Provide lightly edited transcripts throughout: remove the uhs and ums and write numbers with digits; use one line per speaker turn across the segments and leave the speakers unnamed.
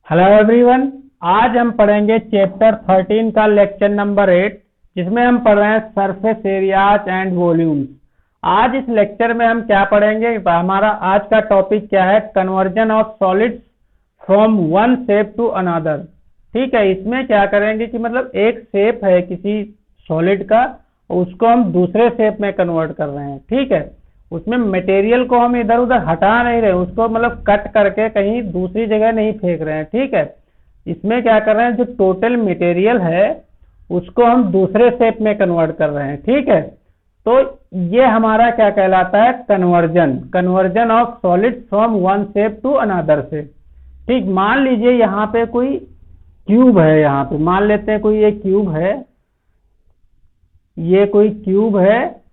Hello everyone. आज हम पढ़ेंगे चैप्टर 13 का लेक्चर नंबर 8, जिसमें हम पढ़ रहे हैं सरफेस एरियाज एंड वॉल्यूम्स। आज इस लेक्चर में हम क्या पढ़ेंगे, हमारा आज का टॉपिक क्या है, conversion of solids from one shape to another. ठीक है, इसमें क्या करेंगे कि मतलब एक शेप है किसी सॉलिड का, उसको हम दूसरे शेप में कन्वर्ट कर रहे हैं। ठीक है, उसमें मटेरियल को हम इधर उधर हटा नहीं रहे, उसको मतलब कट करके कहीं दूसरी जगह नहीं फेंक रहे हैं। ठीक है, इसमें क्या कर रहे हैं, जो टोटल मटेरियल है उसको हम दूसरे शेप में कन्वर्ट कर रहे हैं। ठीक है, तो ये हमारा क्या कहलाता है, conversion of solid from one shape to another shape. ठीक, मान लीजिए यहाँ पे कोई क्यूब है, यहाँ पे मान लेते हैं कोई ये क्यूब है, ये कोई क्यूब है।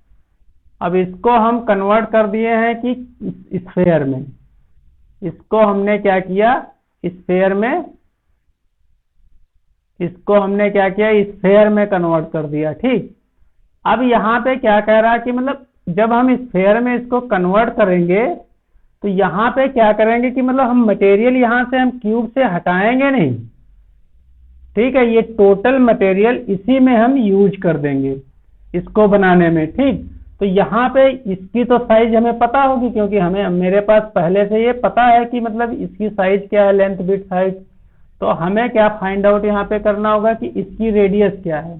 अब इसको हम कन्वर्ट कर दिए हैं कि स्फेयर में, इसको हमने क्या किया, स्फेयर में, इसको हमने क्या किया, स्फेयर में कन्वर्ट कर दिया। ठीक, अब यहाँ पे क्या कह रहा है कि मतलब जब हम स्फेयर में इसको कन्वर्ट करेंगे तो यहाँ पे क्या करेंगे कि मतलब हम मटेरियल यहाँ से हम क्यूब से हटाएंगे नहीं। ठीक है, ये टोटल मटेरियल इसी में हम यूज कर देंगे इसको बनाने में। ठीक, तो यहाँ पे इसकी तो साइज हमें पता होगी, क्योंकि हमें मेरे पास पहले से ये पता है कि मतलब इसकी साइज क्या है, लेंथ विड्थ हाइट। तो हमें क्या फाइंड आउट यहाँ पे करना होगा कि इसकी रेडियस क्या है।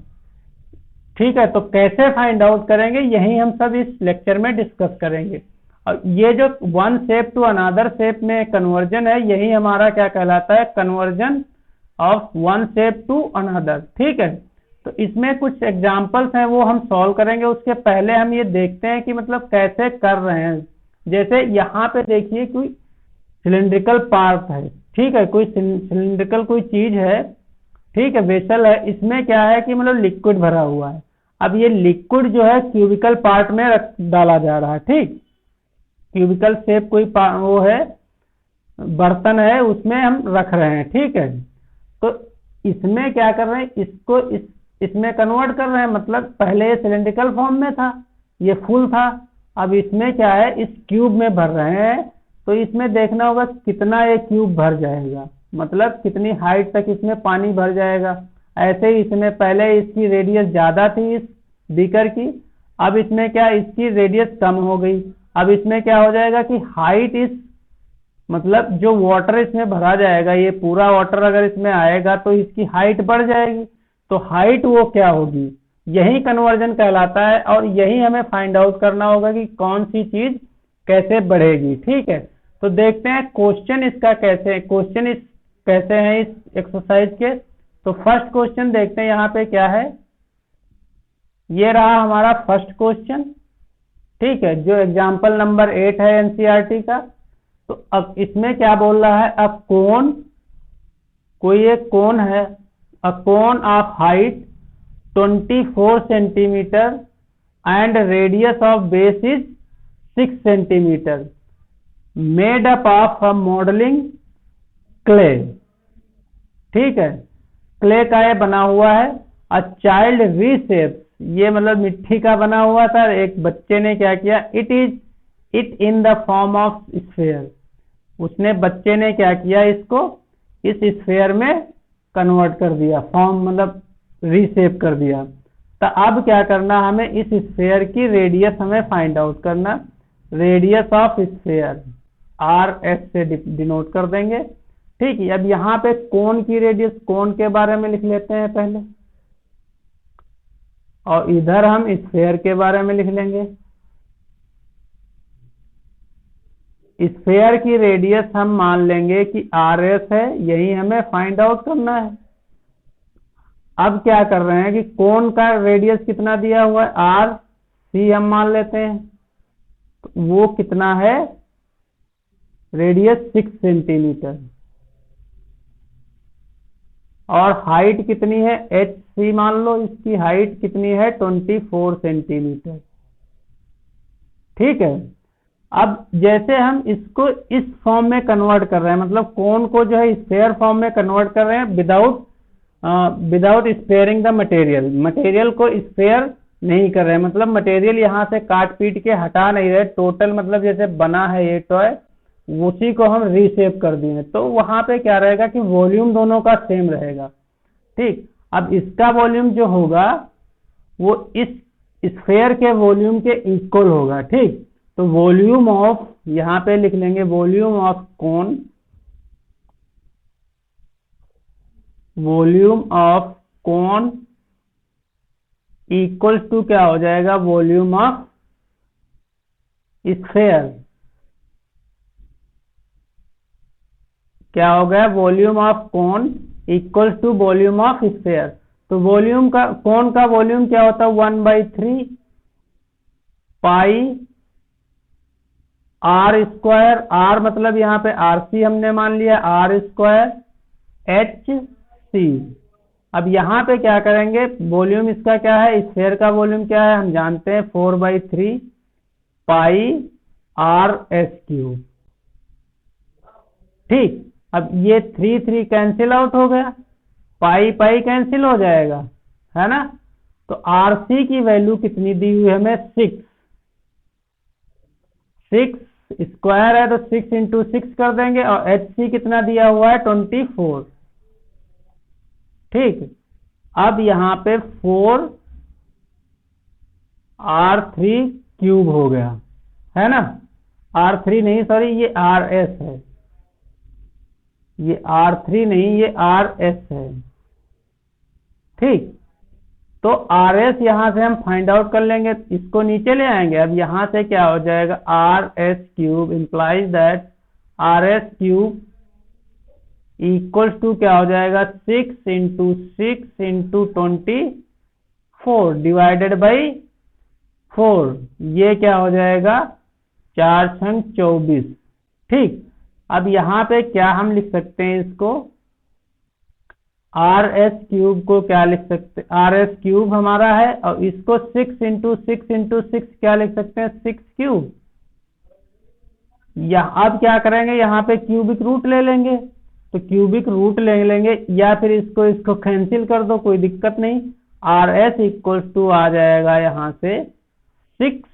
ठीक है, तो कैसे फाइंड आउट करेंगे, यही हम सब इस लेक्चर में डिस्कस करेंगे। और ये जो one shape to another shape में कन्वर्जन है, यही हमारा क्या कहलाता है, conversion of one shape to another. ठीक है, तो इसमें कुछ एग्जाम्पल्स हैं वो हम सॉल्व करेंगे। उसके पहले हम ये देखते हैं कि मतलब कैसे कर रहे हैं। जैसे यहाँ पे देखिए कोई सिलिंड्रिकल पार्ट है। ठीक है, कोई सिलिंड्रिकल कोई चीज है, ठीक है, वेसल है, इसमें क्या है कि मतलब लिक्विड भरा हुआ है। अब ये लिक्विड जो है क्यूबिकल पार्ट में डाला जा रहा है। ठीक, क्यूबिकल शेप कोई वो है, बर्तन है, उसमें हम रख रहे हैं। ठीक है, तो इसमें क्या कर रहे हैं, इसको इसमें कन्वर्ट कर रहे हैं। मतलब पहले ये सिलिंड्रिकल फॉर्म में था, ये फुल था, अब इसमें क्या है, इस क्यूब में भर रहे हैं। तो इसमें देखना होगा कितना ये क्यूब भर जाएगा, मतलब कितनी हाइट तक इसमें पानी भर जाएगा। ऐसे ही इसमें पहले इसकी रेडियस ज्यादा थी इस बीकर की, अब इसमें क्या, इसकी रेडियस कम हो गई। अब इसमें क्या हो जाएगा कि हाइट इस, मतलब जो वाटर इसमें भरा जाएगा, ये पूरा वाटर अगर इसमें आएगा तो इसकी हाइट बढ़ जाएगी। तो हाइट वो क्या होगी, यही कन्वर्जन कहलाता है। और यही हमें फाइंड आउट करना होगा कि कौन सी चीज कैसे बढ़ेगी। ठीक है, तो देखते हैं क्वेश्चन इसका कैसे, क्वेश्चन इस कैसे हैं इस एक्सरसाइज के। तो फर्स्ट क्वेश्चन देखते हैं यहाँ पे क्या है, ये रहा हमारा फर्स्ट क्वेश्चन। ठीक है, जो एग्जाम्पल नंबर 8 है एनसीईआरटी का। तो अब इसमें क्या बोल रहा है, अब कोन, कोई एक कोन है, a cone of height 24 centimetre and radius of base is 6 centimetre, made up of a modelling clay. ठीक है, क्ले का ये बना हुआ है। अ चाइल्ड रीशेप, ये मतलब मिट्टी का बना हुआ था। एक बच्चे ने क्या किया, it in the form of sphere, उसने बच्चे ने क्या किया, इसको इस स्फेयर में कन्वर्ट कर दिया, फॉर्म मतलब रीशेप कर दिया। तो अब क्या करना, हमें इस स्फेयर की रेडियस हमें फाइंड आउट करना। Radius of sphere R S से डिनोट कर देंगे। ठीक है, अब यहाँ पे कोन की रेडियस, कोन के बारे में लिख लेते हैं पहले, और इधर हम स्फेयर के बारे में लिख लेंगे। स्फेयर की रेडियस हम मान लेंगे कि आर एस है, यही हमें फाइंड आउट करना है। अब क्या कर रहे हैं कि कोन का रेडियस कितना दिया हुआ है, आर सी हम मान लेते हैं, तो वो कितना है, रेडियस 6 सेंटीमीटर, और हाइट कितनी है, एच सी मान लो, इसकी हाइट कितनी है, 24 सेंटीमीटर। ठीक है, अब जैसे हम इसको इस फॉर्म में कन्वर्ट कर रहे हैं, मतलब कोन को जो है स्फेयर फॉर्म में कन्वर्ट कर रहे हैं without sparing the material, material को स्पेयर नहीं कर रहे हैं, मतलब मटेरियल यहाँ से काट पीट के हटा नहीं रहे, टोटल मतलब जैसे बना है ये टॉय, उसी को हम रीशेप कर दिए, तो वहां पे क्या रहेगा कि वॉल्यूम दोनों का सेम रहेगा। ठीक, अब इसका वॉल्यूम जो होगा वो इस स्फेयर के वॉल्यूम के इक्वल होगा। ठीक, तो वॉल्यूम ऑफ, यहां पे लिख लेंगे volume of cone, volume of cone equal to क्या हो जाएगा, वॉल्यूम ऑफ स्फेयर। क्या हो गया, volume of cone equal to volume of sphere. तो वॉल्यूम का, कोन का वॉल्यूम क्या होता है, 1/3 पाई आर स्क्वायर, आर मतलब यहाँ पे आर सी हमने मान लिया, आर स्क्वायर एच सी। अब यहाँ पे क्या करेंगे, वॉल्यूम इसका क्या है, स्फेयर का वॉल्यूम क्या है हम जानते हैं, 4/3 पाई आर एस क्यूब। ठीक, अब ये 3 कैंसिल आउट हो गया, पाई पाई कैंसिल हो जाएगा, है ना। तो आर सी की वैल्यू कितनी दी हुई है हमें, 6 स्क्वायर है तो 6 इंटू 6 कर देंगे, और एच सी कितना दिया हुआ है, 24। ठीक, अब यहाँ पे 4 R3 क्यूब हो गया, है ना। R3 नहीं, सॉरी ये RS है, ये R3 नहीं, ये RS है। ठीक, तो RS यहां से हम फाइंड आउट कर लेंगे, इसको नीचे ले आएंगे। अब यहां से क्या हो जाएगा, RS cube implies that RS cube equal to क्या हो जाएगा, 6 इंटू 6 इंटू 24 डिवाइडेड बाई 4, ये क्या हो जाएगा, 4 छंग 24। ठीक, अब यहाँ पे क्या हम लिख सकते हैं, इसको आर एस क्यूब को क्या लिख सकते, आर एस क्यूब हमारा है, और इसको 6 इंटू 6 इंटू 6 क्या लिख सकते हैं, 6 क्यूब। या अब क्या करेंगे, यहाँ पे क्यूबिक रूट ले लेंगे, तो क्यूबिक रूट ले लेंगे, या फिर इसको कैंसिल कर दो, कोई दिक्कत नहीं। आर एस इक्वल टू आ जाएगा यहाँ से 6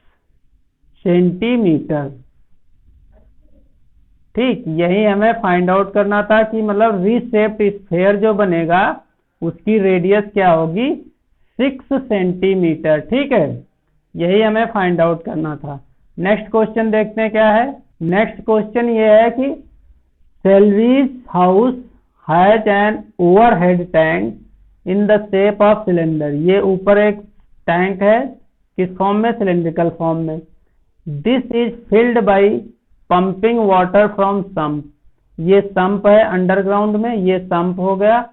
सेंटीमीटर। ठीक, यही हमें फाइंड आउट करना था कि मतलब रीशेप्ड स्फेयर जो बनेगा उसकी रेडियस क्या होगी, 6 सेंटीमीटर। ठीक है, यही हमें फाइंड आउट करना था। नेक्स्ट क्वेश्चन देखते हैं क्या है। नेक्स्ट क्वेश्चन ये है कि Selvi's house has an overhead tank in the shape of cylinder. ये ऊपर एक टैंक है, किस फॉर्म में, सिलेंड्रिकल फॉर्म में। This is filled by pumping water from sump. ये सम्प है अंडरग्राउंड में, ये सम्प हो गया,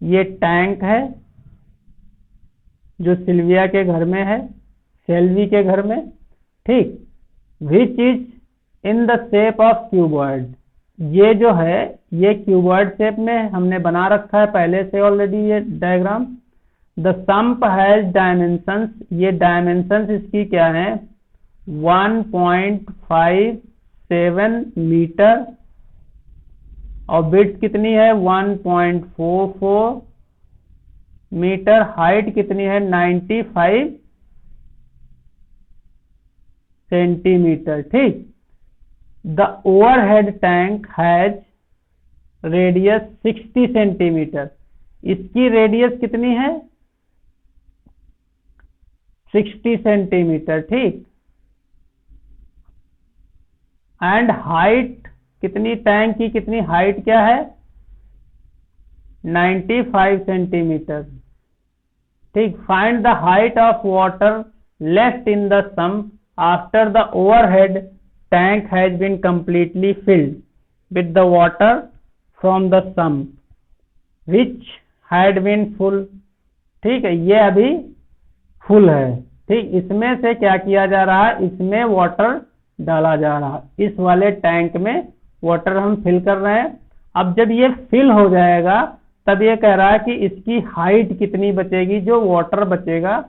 ये टैंक है जो सिल्विया के घर में है, सेल्वी के घर में। ठीक, which is in the shape of cuboid. ये जो है ये क्यूबॉइड शेप में हमने बना रखा है पहले से ऑलरेडी ये diagram. The sump has dimensions, ये डायमेंशंस इसकी क्या है, 1.57 मीटर, और विड्थ कितनी है, 1.44 मीटर, हाइट कितनी है, 95 सेंटीमीटर। ठीक, the overhead tank has radius 60 centimetre. इसकी रेडियस कितनी है, 60 सेंटीमीटर। ठीक, एंड हाइट कितनी, टैंक की कितनी हाइट क्या है, 95 सेंटीमीटर। ठीक, find the height of water left in the sump after the overhead tank has been completely filled with the water from the sump which had been full. ठीक है, ये अभी फुल है। ठीक, इसमें से क्या किया जा रहा है, इसमें वाटर डाला जा रहा है, इस वाले टैंक में वाटर हम फिल कर रहे हैं। अब जब ये फिल हो जाएगा तब ये कह रहा है कि इसकी हाइट कितनी बचेगी, जो वाटर बचेगा,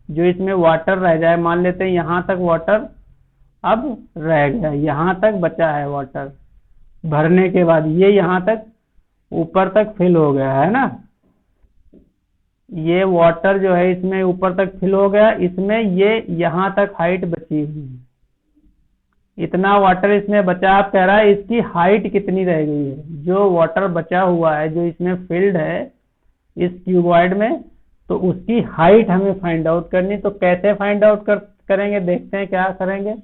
जो इसमें वाटर रह जाए, मान लेते हैं यहां तक वाटर अब रह गया, यहां तक बचा है वाटर भरने के बाद, ये यहां तक ऊपर तक फिल हो गया है ना, ये वाटर जो है इसमें ऊपर तक फिल हो गया, इसमें ये यहां तक हाइट बची हुई है। इतना वाटर इसमें बचा। आप कह रहा है इसकी हाइट कितनी रह गई है, जो वाटर बचा हुआ है जो इसमें फिल्ड है इस क्यूबॉइड में, तो उसकी हाइट हमें फाइंड आउट करनी। तो कैसे फाइंड आउट करेंगे, देखते हैं क्या करेंगे।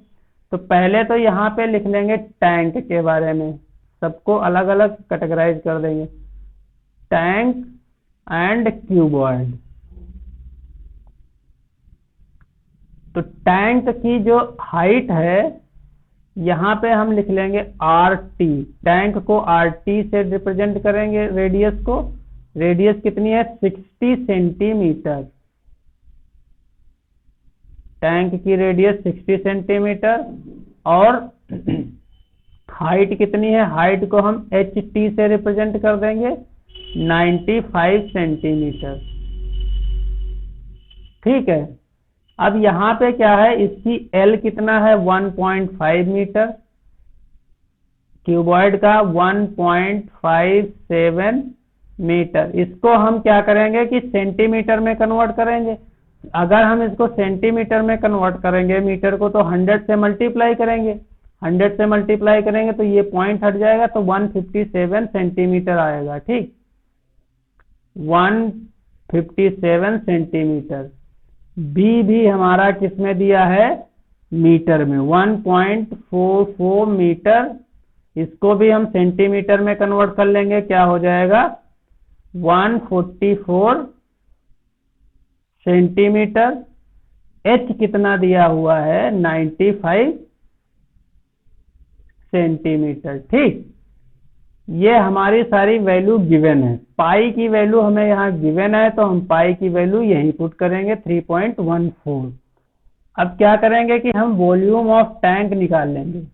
तो पहले तो यहाँ पे लिख लेंगे टैंक के बारे में, सबको अलग अलग कैटेगराइज कर देंगे, टैंक एंड क्यूबॉइड। तो टैंक की जो हाइट है यहाँ पे हम लिख लेंगे आर टी, टैंक को आर टी से रिप्रेजेंट करेंगे रेडियस को। रेडियस कितनी है, 60 सेंटीमीटर। टैंक की रेडियस 60 सेंटीमीटर। और हाइट कितनी है, हाइट को हम एच टी से रिप्रेजेंट कर देंगे 95 सेंटीमीटर। ठीक है। अब यहाँ पे क्या है, इसकी L कितना है 1.5 मीटर, क्यूबॉइड का 1.57 मीटर। इसको हम क्या करेंगे कि सेंटीमीटर में कन्वर्ट करेंगे। अगर हम इसको सेंटीमीटर में कन्वर्ट करेंगे मीटर को, तो 100 से मल्टीप्लाई करेंगे, 100 से मल्टीप्लाई करेंगे तो ये पॉइंट हट जाएगा, तो 157 सेंटीमीटर आएगा। ठीक, 157 सेंटीमीटर। बी भी हमारा किस में दिया है, मीटर में, 1.44 मीटर। इसको भी हम सेंटीमीटर में कन्वर्ट कर लेंगे, क्या हो जाएगा 144 सेंटीमीटर। एच कितना दिया हुआ है 95 सेंटीमीटर। ठीक, ये हमारी सारी वैल्यू गिवन है। पाई की वैल्यू हमें यहाँ गिवन है, तो हम पाई की वैल्यू यहीं पुट करेंगे 3.14। अब क्या करेंगे कि हम वॉल्यूम ऑफ टैंक निकाल लेंगे।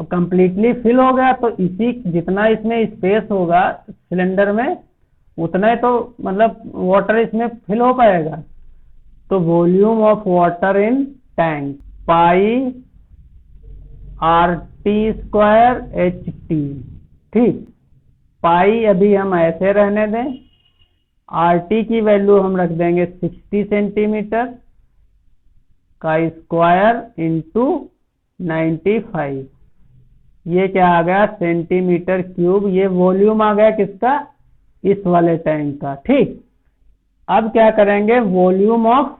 अब कंप्लीटली फिल हो गया, तो इसी जितना इसमें स्पेस होगा सिलेंडर में, उतना ही तो मतलब वाटर इसमें फिल हो पाएगा। तो volume of water in tank pi R T square H T. ठीक, पाई अभी हम ऐसे रहने दें, आर टी की वैल्यू हम रख देंगे 60 सेंटीमीटर का स्क्वायर इंटू 95। ये क्या आ गया सेंटीमीटर क्यूब। ये वॉल्यूम आ गया किसका, इस वाले टैंक का। ठीक, अब क्या करेंगे, वॉल्यूम ऑफ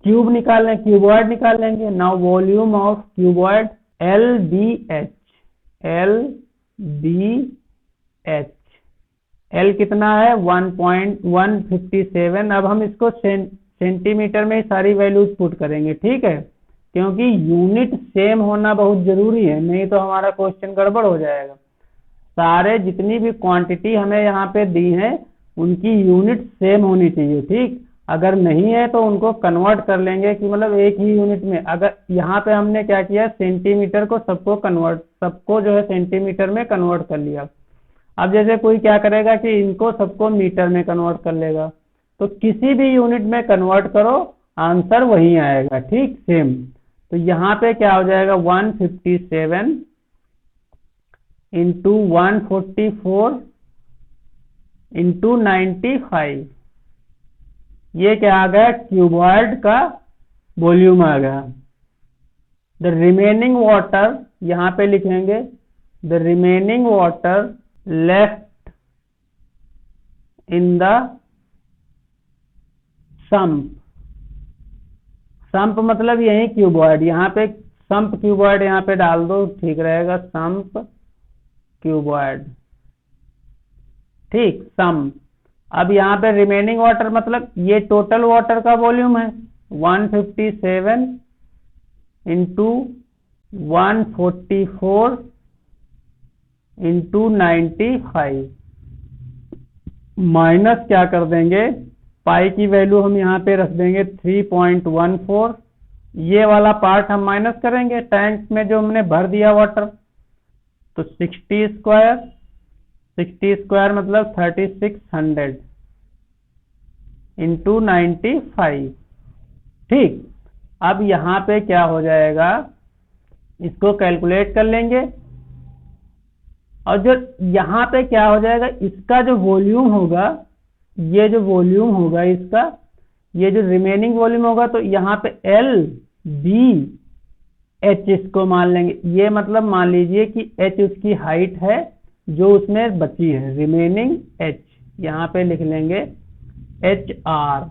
क्यूब निकालें, क्यूबॉइड निकाल लेंगे। Now volume of cuboid L B H, L B H. L कितना है 1.157। अब हम इसको सेंटीमीटर में सारी वैल्यूज पुट करेंगे। ठीक है, क्योंकि यूनिट सेम होना बहुत जरूरी है, नहीं तो हमारा क्वेश्चन गड़बड़ हो जाएगा। सारे जितनी भी क्वांटिटी हमें यहाँ पे दी है उनकी यूनिट सेम होनी चाहिए। ठीक, अगर नहीं है तो उनको कन्वर्ट कर लेंगे कि मतलब एक ही यूनिट में। अगर यहाँ पे हमने क्या किया, सेंटीमीटर को सबको जो है सेंटीमीटर में कन्वर्ट कर लिया। अब जैसे कोई क्या करेगा कि इनको सबको मीटर में कन्वर्ट कर लेगा, तो किसी भी यूनिट में कन्वर्ट करो आंसर वही आएगा। ठीक, सेम। तो यहाँ पे क्या हो जाएगा 157 इंटू 144 इंटू 95। ये क्या आ गया, क्यूबॉइड का वॉल्यूम आ गया। द रिमेनिंग वाटर यहाँ पे लिखेंगे, the remaining water left in the sump. Sump मतलब यही क्यूबॉइड, यहाँ पे सम्प क्यूबॉइड यहाँ पे डाल दो, ठीक रहेगा, सम्प क्यूबॉइड। ठीक, सम्प। अब यहाँ पे रिमेनिंग वाटर मतलब ये टोटल वाटर का वॉल्यूम है 157 इंटू 144 इंटू 95 माइनस क्या कर देंगे, पाई की वैल्यू हम यहाँ पे रख देंगे 3.14। ये वाला पार्ट हम माइनस करेंगे टैंक में जो हमने भर दिया वाटर, तो 60 स्क्वायर मतलब 3600 इंटू 95। ठीक, अब यहाँ पे क्या हो जाएगा, इसको कैलकुलेट कर लेंगे। और जो यहाँ पे क्या हो जाएगा, इसका जो वॉल्यूम होगा, ये जो वॉल्यूम होगा इसका, ये जो रिमेनिंग वॉल्यूम होगा, तो यहाँ पे एल बी एच इसको मान लेंगे, ये मतलब मान लीजिए कि एच उसकी हाइट है जो उसमें बची है, रिमेनिंग एच। यहाँ पे लिख लेंगे एच आर।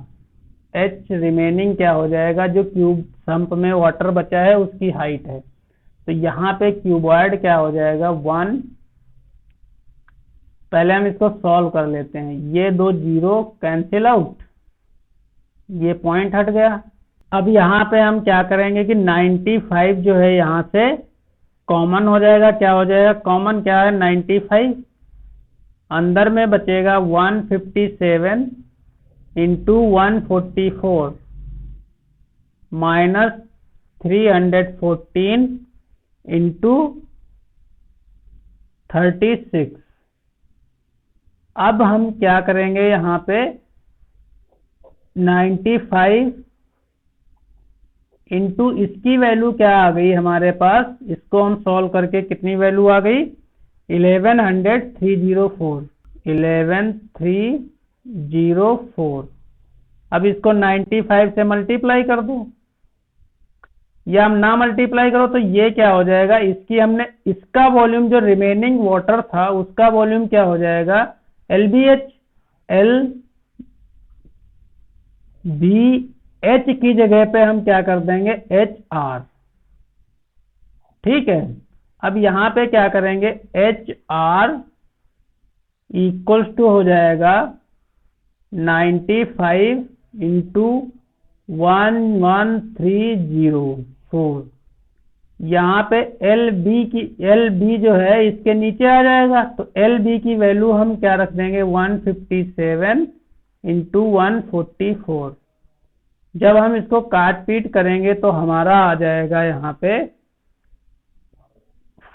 एच रिमेनिंग क्या हो जाएगा, जो क्यूब सम्प में वाटर बचा है उसकी हाइट है। तो यहाँ पे क्यूबॉइड क्या हो जाएगा 1। पहले हम इसको सॉल्व कर लेते हैं, ये दो जीरो कैंसिल आउट, ये पॉइंट हट गया। अब यहाँ पे हम क्या करेंगे कि 95 जो है यहाँ से कॉमन हो जाएगा। क्या हो जाएगा, कॉमन क्या है 95, अंदर में बचेगा 157 इंटू 144 माइनस 314 इंटू 36। अब हम क्या करेंगे, यहाँ पे 95 इंटू इसकी वैल्यू क्या आ गई हमारे पास, इसको हम सॉल्व करके कितनी वैल्यू आ गई 11304। 11304। अब इसको 95 से मल्टीप्लाई कर दो, या हम ना मल्टीप्लाई करो तो ये क्या हो जाएगा, इसकी हमने इसका वॉल्यूम जो रिमेनिंग वाटर था उसका वॉल्यूम क्या हो जाएगा LBH। एल बी एच की जगह पे हम क्या कर देंगे HR। ठीक है, अब यहाँ पे क्या करेंगे HR इक्वल्स टू हो जाएगा 95 इंटू 11304। यहाँ पे एल बी जो है इसके नीचे आ जाएगा, तो LB की वैल्यू हम क्या रख देंगे 157 इंटू 144। जब हम इसको काट पीट करेंगे तो हमारा आ जाएगा यहाँ पे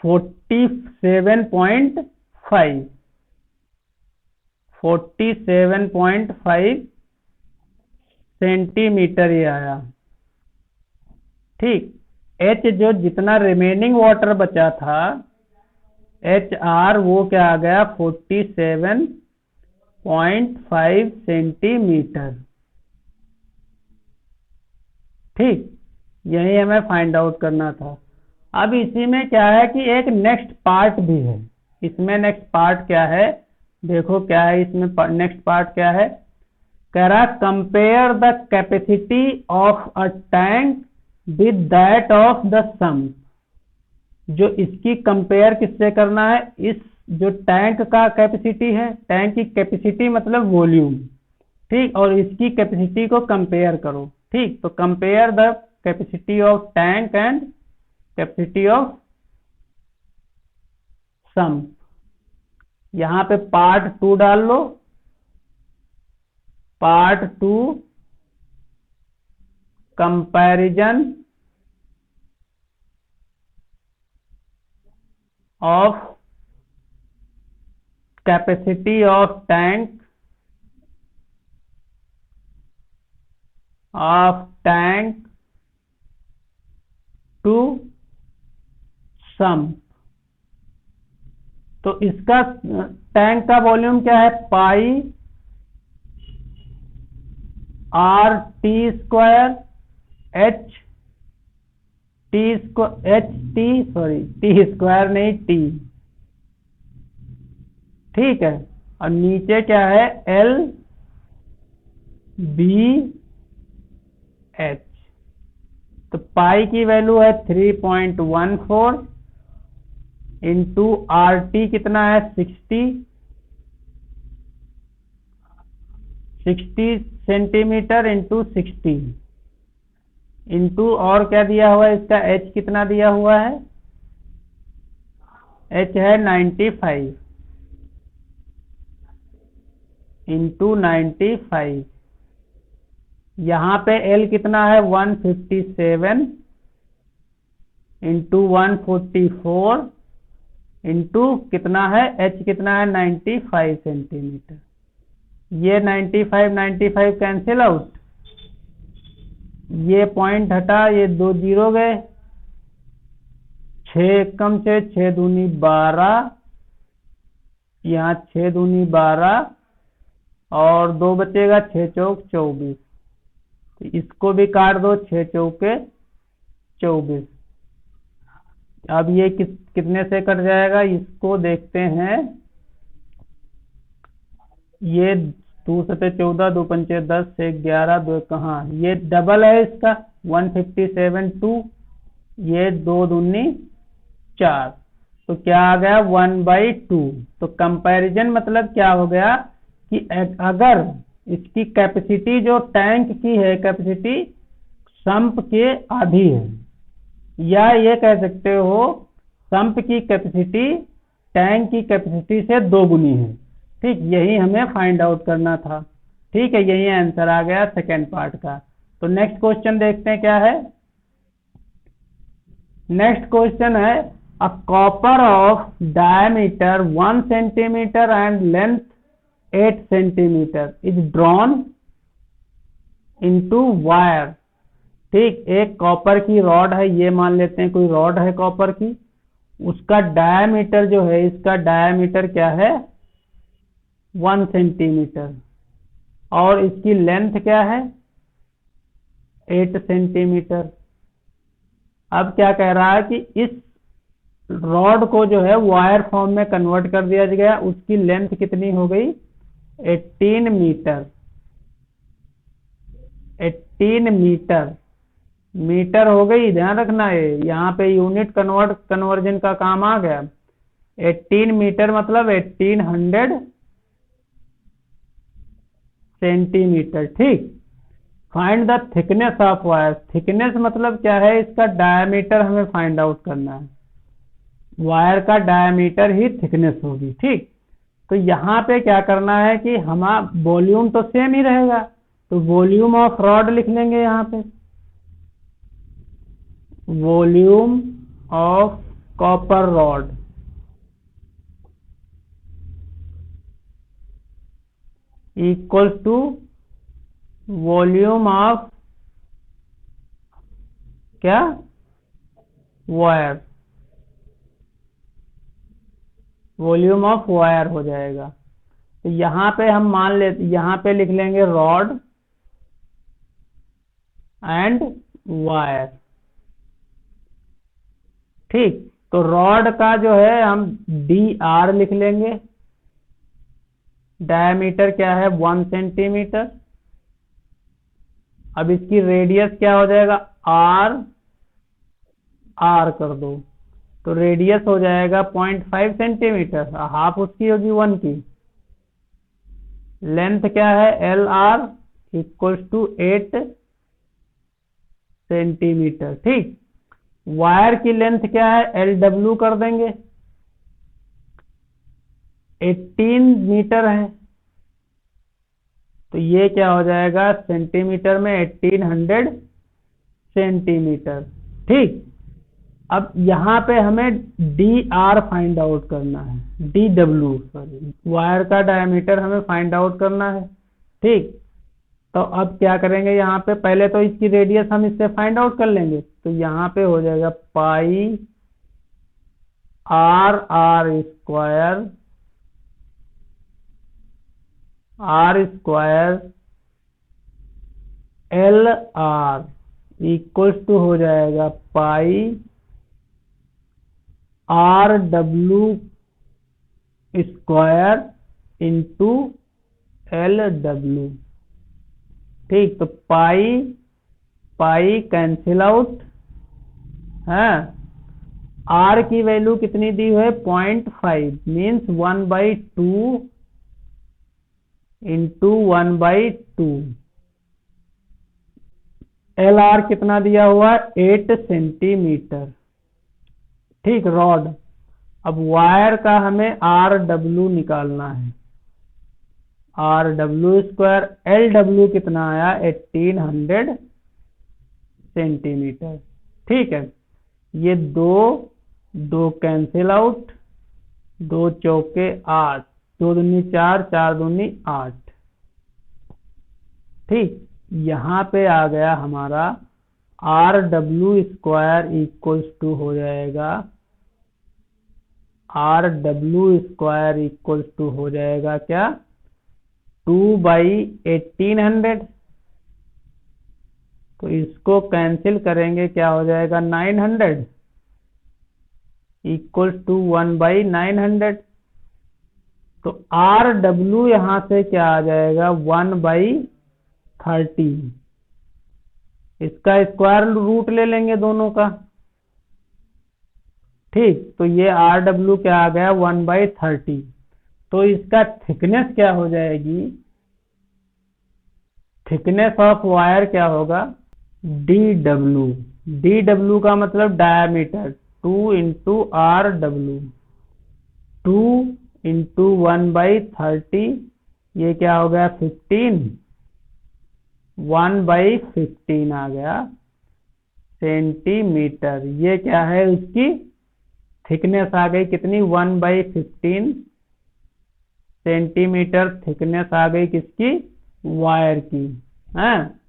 47.5 सेंटीमीटर ये आया। ठीक, एच जो जितना रिमेनिंग वाटर बचा था HR वो क्या आ गया 47.5 सेंटीमीटर। ठीक, यही हमें फाइंड आउट करना था। अब इसी में क्या है कि एक नेक्स्ट पार्ट भी है। इसमें नेक्स्ट पार्ट क्या है, देखो क्या है इसमें नेक्स्ट पार्ट क्या है, कह रहा compare the capacity of a tank with that of the sump. जो इसकी कंपेयर किससे करना है, इस जो टैंक का कैपेसिटी है, टैंक की कैपेसिटी मतलब वॉल्यूम। ठीक, और इसकी कैपेसिटी को कंपेयर करो। ठीक, तो compare the capacity of tank and capacity of sump. यहाँ पे पार्ट 2 डाल लो, part 2 comparison of capacity of tank to sump. तो इसका टैंक का वॉल्यूम क्या है, pi R T square H T sorry T square नहीं टी। ठीक है, और नीचे क्या है एल बी एच। तो पाई की वैल्यू है 3.14 इंटू आर टी कितना है 60 सेंटीमीटर इंटू 60 इंटू और क्या दिया हुआ है, इसका एच कितना दिया हुआ है, एच है 95 इंटू 95। यहाँ पे एल कितना है 157 इंटू 144 इंटू कितना है एच कितना है 95 सेंटीमीटर। ये 95 कैंसिल आउट, ये पॉइंट हटा, ये दो जीरो गए, 6 कम से 6 दूनी 12, यहाँ 6 दूनी 12 और 2 बचेगा 6 चौक 24। तो इसको भी काट दो, 6 चौके 24। अब ये कितने से कट जाएगा, इसको देखते हैं। ये 2 7 14, 2 5 10, 11, 2 कहाँ, ये डबल है इसका 157 2, ये 2 दूनी 4, तो क्या आ गया 1/2। तो कंपैरिजन मतलब क्या हो गया कि अगर इसकी कैपेसिटी जो टैंक की है कैपेसिटी संप के आधी है, या ये कह सकते हो संप की कैपेसिटी टैंक की कैपेसिटी से 2 गुनी है। ठीक, यही हमें फाइंड आउट करना था। ठीक है, यही आंसर आ गया सेकेंड पार्ट का। तो नेक्स्ट क्वेश्चन देखते हैं क्या है। नेक्स्ट क्वेश्चन है a copper of diameter 1 centimetre and length 8 centimetre is drawn into wire. ठीक, एक कॉपर की रॉड है, ये मान लेते हैं कोई रॉड है कॉपर की, उसका डायमीटर जो है, इसका डायमीटर क्या है 1 सेंटीमीटर, और इसकी लेंथ क्या है 8 सेंटीमीटर। अब क्या कह रहा है कि इस रॉड को जो है वायर फॉर्म में कन्वर्ट कर दिया गया, उसकी लेंथ कितनी हो गई 18 मीटर। 18 मीटर, मीटर हो गई, ध्यान रखना है यहाँ पे यूनिट कन्वर्जन का काम आ गया। 18 मीटर मतलब 1800 सेंटीमीटर। ठीक, find the thickness of wire. Thickness मतलब क्या है, इसका डायमीटर हमें फाइंड आउट करना है, वायर का डायमीटर ही थिकनेस होगी। ठीक, तो यहाँ पे क्या करना है कि हमारा वॉल्यूम तो सेम ही रहेगा, तो वॉल्यूम ऑफ रॉड लिख लेंगे यहाँ पे, volume of copper rod equals to volume of क्या वायर, वॉल्यूम ऑफ वायर हो जाएगा। तो यहाँ पे हम मान लेते, यहाँ पे लिख लेंगे रॉड एंड वायर। ठीक, तो रॉड का जो है हम dr लिख लेंगे, डायमीटर क्या है 1 सेंटीमीटर। अब इसकी रेडियस क्या हो जाएगा r कर दो, तो रेडियस हो जाएगा 0.5 सेंटीमीटर, हाफ उसकी होगी 1 की। लेंथ क्या है LR इक्वल्स टू 8 सेंटीमीटर। ठीक, वायर की लेंथ क्या है LW कर देंगे, 18 मीटर है, तो ये क्या हो जाएगा सेंटीमीटर में 1800 सेंटीमीटर। ठीक, अब यहाँ पे हमें dr फाइंड आउट करना है, dw सॉरी, वायर का डायमीटर हमें फाइंड आउट करना है। ठीक, तो अब क्या करेंगे, यहाँ पे पहले तो इसकी रेडियस हम इससे फाइंड आउट कर लेंगे, तो यहाँ पे हो जाएगा pi r square LR equals to हो जाएगा pi RW square into LW। ठीक, तो पाई कैंसिल आउट है, R की वैल्यू कितनी दी है 0.5, मीन्स 1/2 इंटू 1/2। LR कितना दिया हुआ है 8 सेंटीमीटर। ठीक, रॉड। अब वायर का हमें RW निकालना है, RW स्क्वायर, LW कितना आया 1800 सेंटीमीटर। ठीक है, ये दो कैंसिल आउट, 2 चौके 8, 2 दूनी 4, 4 दूनी 8। ठीक, यहाँ पे आ गया हमारा RW स्क्वायर इक्वल्स टू हो जाएगा, RW स्क्वायर इक्वल्स टू हो जाएगा क्या 2/1800। तो इसको कैंसिल करेंगे, क्या हो जाएगा 900। Equals to 1/900। तो आर डब्ल्यू यहां से क्या आ जाएगा 1/30। इसका स्क्वायर रूट ले लेंगे दोनों का। ठीक, तो ये आर डब्ल्यू क्या आ गया 1/30। तो इसका थिकनेस क्या हो जाएगी, थिकनेस ऑफ वायर क्या होगा डी डब्ल्यू। डी डब्ल्यू का मतलब diameter, 2 into R W, 2 into 1/30, ये क्या हो गया 15, 1/15 आ गया सेंटीमीटर। ये क्या है उसकी थिकनेस आ गई कितनी 1/15 सेंटीमीटर थिकनेस आ गई किसकी, वायर की है।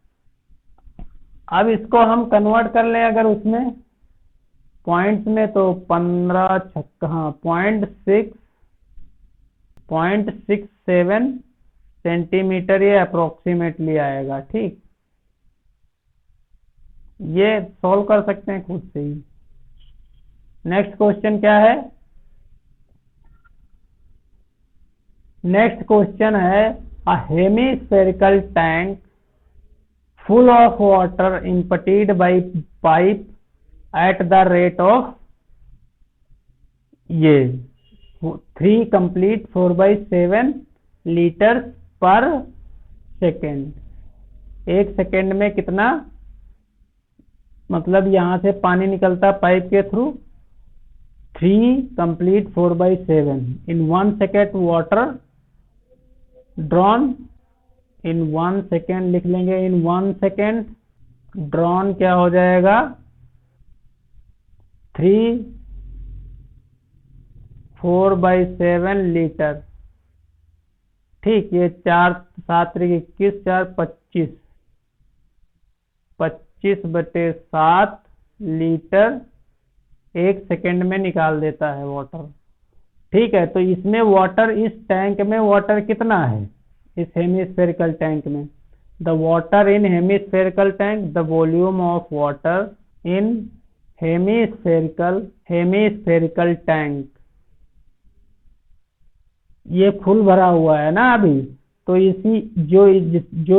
अब इसको हम कन्वर्ट कर लें अगर उसमें पॉइंट्स में, तो 15 छक्का, हाँ 0.67 सेंटीमीटर ये अप्रोक्सीमेटली आएगा। ठीक, ये सॉल्व कर सकते हैं खुद से ही। नेक्स्ट क्वेश्चन क्या है, नेक्स्ट क्वेश्चन है a hemispherical tank full of water emptied by pipe at the rate of ये 3 complete 4/7 लीटर पर सेकेंड। एक सेकेंड में कितना, मतलब यहां से पानी निकलता पाइप के through 3 complete 4/7 in 1 second water drawn in 1 second, लिख लेंगे इन 1 सेकेंड ड्रॉन क्या हो जाएगा 3 4/7 लीटर। ठीक, ये 4 7 21 4 25, 25/7 लीटर एक सेकेंड में निकाल देता है वाटर। ठीक है, तो इसमें वाटर, इस टैंक में वाटर कितना है, इस हेमीस्फेरिकल टैंक में, the water in hemispherical tank, the volume of water in hemispherical tank. ये फुल भरा हुआ है ना अभी, तो इसी जो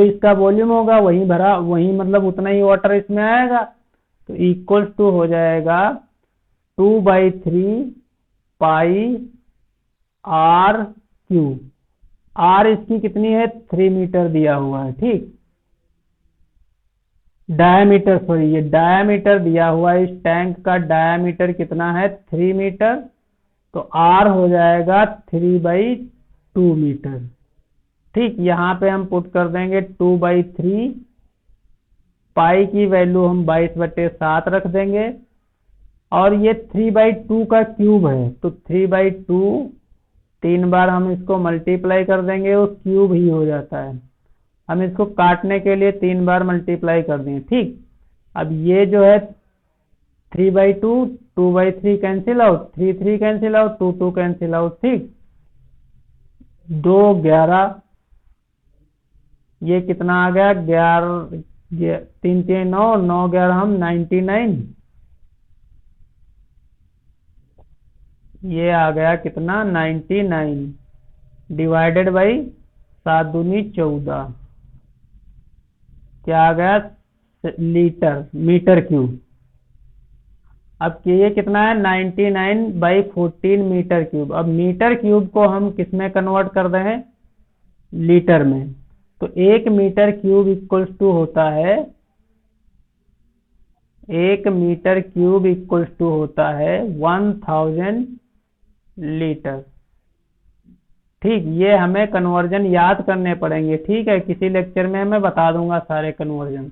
इसका वॉल्यूम होगा वही भरा, वही मतलब उतना ही वाटर इसमें आएगा। तो इक्वल्स टू हो जाएगा 2/3 पाई आर क्यूब। आर इसकी कितनी है 3 मीटर दिया हुआ है। ठीक, डायमीटर, सॉरी ये डायमीटर दिया हुआ है, इस टैंक का डायमीटर कितना है 3 मीटर। तो आर हो जाएगा 3/2 मीटर। ठीक, यहाँ पे हम पुट कर देंगे 2/3, पाई की वैल्यू हम 22/7 रख देंगे, और ये 3/2 का क्यूब है, तो 3/2 3 बार हम इसको मल्टीप्लाई कर देंगे, वो क्यूब ही हो जाता है। हम इसको काटने के लिए 3 बार मल्टीप्लाई कर देंगे। ठीक, अब ये जो है 3/2, 2/3 cancel out, 3 cancel out, 2 cancel out. ठीक, 2 11, ये कितना आ गया 11, 3 3 9, 9 11 हम 99, ये आ गया कितना 99 डिवाइडेड बाई 7 दूनी 14, क्या आ गया लीटर, मीटर क्यूब। अब ये कितना है 99/14 मीटर क्यूब। अब मीटर क्यूब को हम किस में कन्वर्ट कर रहे हैं, लीटर में। तो 1 मीटर क्यूब इक्वल्स टू होता है, 1 मीटर क्यूब इक्वल्स टू होता है 1000 लीटर। ठीक, ये हमें कन्वर्जन याद करने पड़ेंगे। ठीक है, किसी लेक्चर में मैं बता दूंगा सारे कन्वर्जन।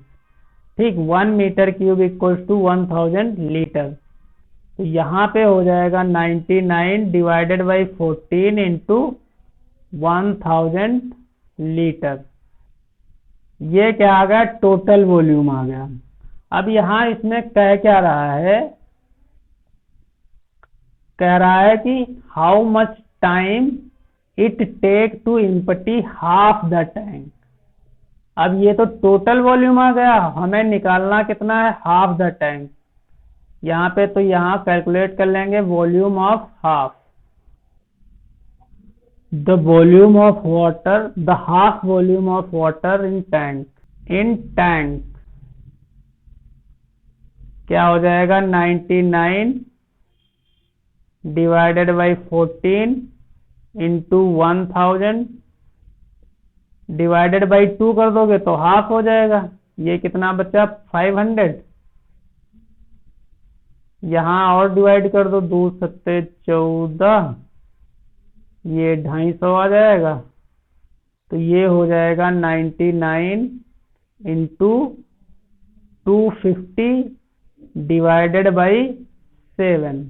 ठीक, 1 metre cube equals to 1000 litre. तो यहाँ पे हो जाएगा 99 डिवाइडेड बाई 14 इंटू 1000 लीटर। ये क्या आ गया टोटल वॉल्यूम आ गया। अब यहाँ इसमें कह क्या रहा है, कह रहा है कि how much time it take to empty half the tank. अब ये तो टोटल वॉल्यूम आ गया, हमें निकालना कितना है हाफ द टैंक। यहाँ पे तो यहाँ कैलकुलेट कर लेंगे volume of half, the volume of water, the half volume of water in tank, in tank क्या हो जाएगा 99 divided by 14 into 1000 divided by 2 कर दोगे तो हाफ हो जाएगा। ये कितना बचा 500, यहाँ और डिवाइड कर दो 2 सत्ते 14, ये 250 आ जाएगा। तो ये हो जाएगा 99 इंटू 250 डिवाइडेड बाई 7।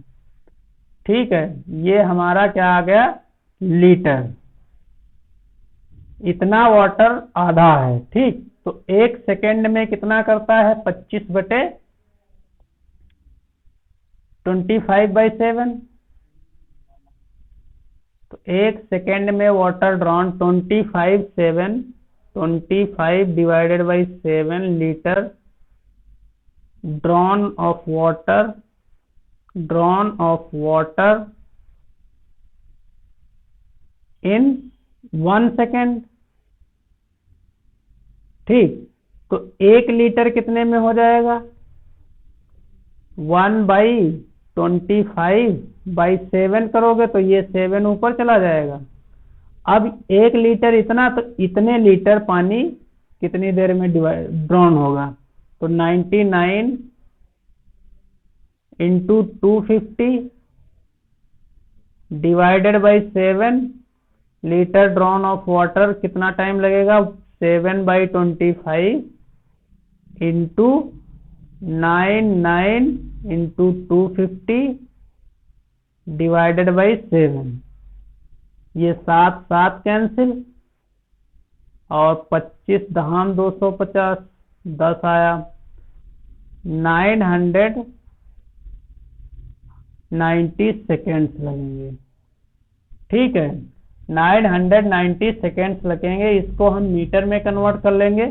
ठीक है, ये हमारा क्या आ गया लीटर। इतना वाटर आधा है। ठीक, तो 1 सेकेंड में कितना करता है 25/25/7। तो 1 सेकेंड में water drawn 25 divided by 7 litre drawn of water in 1 second. ठीक, तो 1 लीटर कितने में हो जाएगा 1/25/7 करोगे तो ये 7 ऊपर चला जाएगा। अब 1 लीटर इतना, तो इतने लीटर पानी कितनी देर में ड्रॉन होगा। तो 99 into 250 divided by 7 litre drawn of water कितना टाइम लगेगा 7/25 इंटू 99 इंटू 250 डिवाइडेड बाई 7। ये 7 7 कैंसिल और 25 दहाम 250 10 आया 990 सेकेंड्स लगेंगे। ठीक है, 990 सेकेंड्स लगेंगे। इसको हम मीटर में कन्वर्ट कर लेंगे,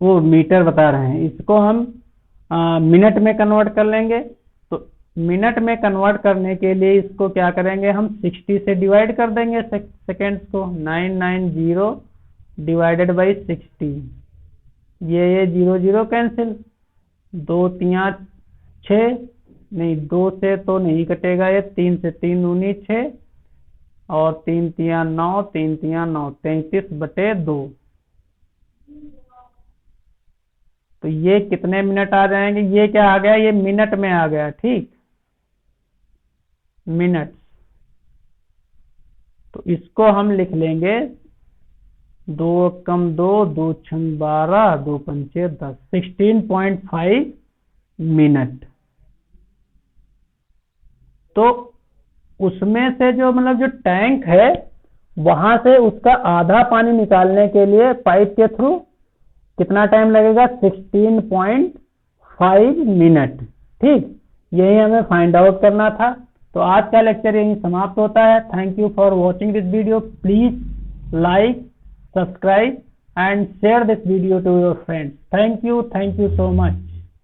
वो मीटर बता रहे हैं, इसको हम मिनट में कन्वर्ट कर लेंगे। तो मिनट में कन्वर्ट करने के लिए इसको क्या करेंगे हम 60 से डिवाइड कर देंगे सेकेंड्स को। 990 डिवाइडेड बाई 60, ये 0 0 कैंसिल, 2 3 6, नहीं 2 से तो नहीं कटेगा, ये 3 से 3 दूनी 6 और 3 3 9, 3 3 9, 33/2। तो ये कितने मिनट आ जाएंगे, ये क्या आ गया, ये मिनट में आ गया। ठीक, मिनट। तो इसको हम लिख लेंगे 2 कम 2, 2 छंग 12, 2 पंचे 10, 16.5 मिनट। तो उसमें से जो मतलब जो टैंक है वहां से उसका आधा पानी निकालने के लिए पाइप के थ्रू कितना टाइम लगेगा 16.5 मिनट। ठीक, यही हमें फाइंड आउट करना था। तो आज का लेक्चर यहीं समाप्त होता है। Thank you for watching this video. Please like, subscribe and share this video to your friends. Thank you so much.